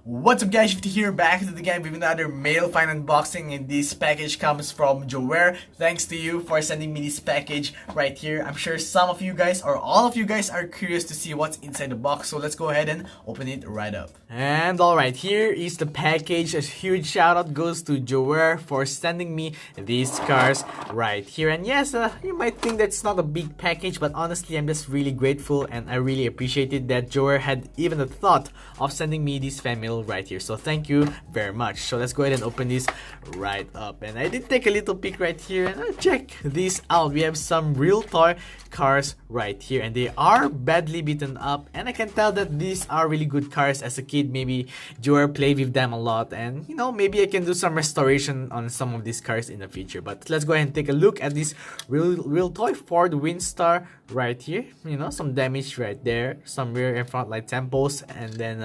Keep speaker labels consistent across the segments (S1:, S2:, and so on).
S1: What's up guys, Shifty here, back to the game with another mailfind unboxing, and this package comes from Joer. Thanks to you for sending me this package right here. I'm sure some of you guys or all of you guys are curious to see what's inside the box, so let's go ahead and open it right up. And alright, here is the package. A huge shout out goes to Joer for sending me these cars right here. And yes, you might think that's not a big package, but honestly I'm just really grateful and I really appreciated that Joer had even the thought of sending me this Fanmail right here, so thank you very much. So let's go ahead and open this right up, and I did take a little peek right here and check this out. We have some real toy cars right here, and they are badly beaten up, and I can tell that these are really good cars. As a kid, maybe Joer played with them a lot, and you know, maybe I can do some restoration on some of these cars in the future. But let's go ahead and take a look at this real toy Ford Windstar right here. You know, some damage right there, some rear and front light tempos, and then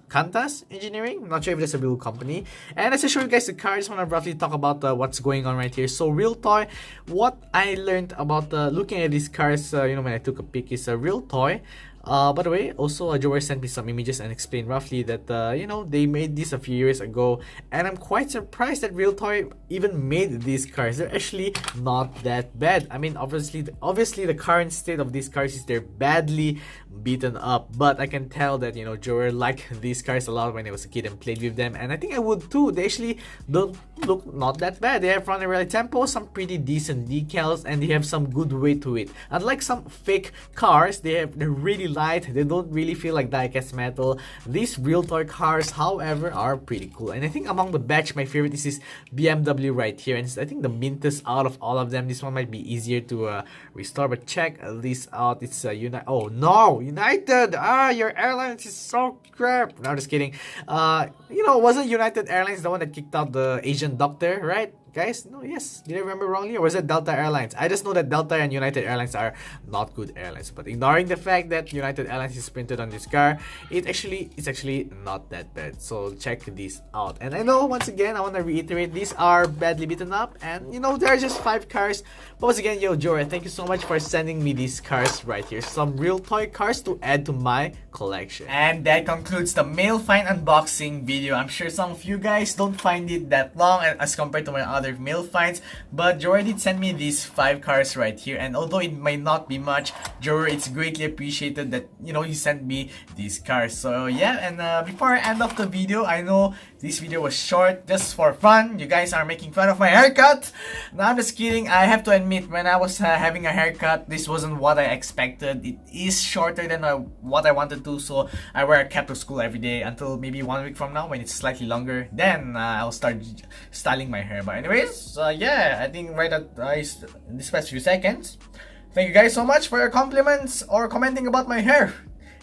S1: Qantas Engineering. I'm not sure if that's a real company. And as I show you guys the car, I just want to roughly talk about what's going on right here. So real toy, what I learned about looking at these cars, you know, when I took a peek, is a real toy. By the way, also Joer sent me some images and explained roughly that you know, they made this a few years ago, and I'm quite surprised that Real Toy even made these cars. They're actually not that bad. I mean, obviously the current state of these cars is they're badly beaten up, but I can tell that, you know, Joer liked these cars a lot when I was a kid and played with them, and I think I would too. They actually don't look not that bad. They have front and rear tempo, some pretty decent decals, and they have some good weight to it. Unlike some fake cars, they're really light. They don't really feel like die-cast metal. These real toy cars, however, are pretty cool, and I think among the batch, my favorite is this BMW right here, and I think the mintest out of all of them. This one might be easier to restore, but check this out. It's oh no, United! Your airlines is so crap. No, just kidding. You know, wasn't United Airlines the one that kicked out the Asian doctor, right? Guys, no, yes. Did I remember wrongly, or was it Delta Airlines? I just know that Delta and United Airlines are not good airlines. But ignoring the fact that United Airlines is printed on this car, it's actually not that bad. So check this out. And I know, once again, I want to reiterate, these are badly beaten up, and you know, there are just 5 cars. But once again, yo, Joer, thank you so much for sending me these cars right here. Some real toy cars to add to my collection. And that concludes the mail find unboxing video. I'm sure some of you guys don't find it that long as compared to my other mail finds, but Joer did send me these 5 cars right here, and although it might not be much, Joer, it's greatly appreciated that, you know, you sent me these cars. So yeah, and before I end off the video, I know this video was short just for fun. You guys are making fun of my haircut. No, I'm just kidding. I have to admit, when I was having a haircut, this wasn't what I expected. It is shorter than what I wanted to, so I wear a cap to school every day until maybe 1 week from now when it's slightly longer. Then I'll start styling my hair. But anyways, yeah, I think right at this past few seconds, thank you guys so much for your compliments or commenting about my hair.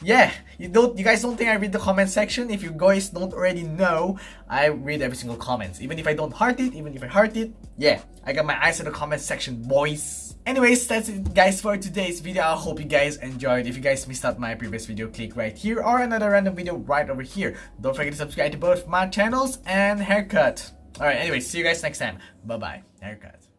S1: Yeah, you guys don't think I read the comment section? If you guys don't already know, I read every single comment. Even if I don't heart it, even if I heart it, yeah, I got my eyes in the comment section, boys. Anyways, that's it guys for today's video. I hope you guys enjoyed. If you guys missed out my previous video, click right here, or another random video right over here. Don't forget to subscribe to both my channels and haircut. Alright, anyways, see you guys next time. Bye bye. Haircut.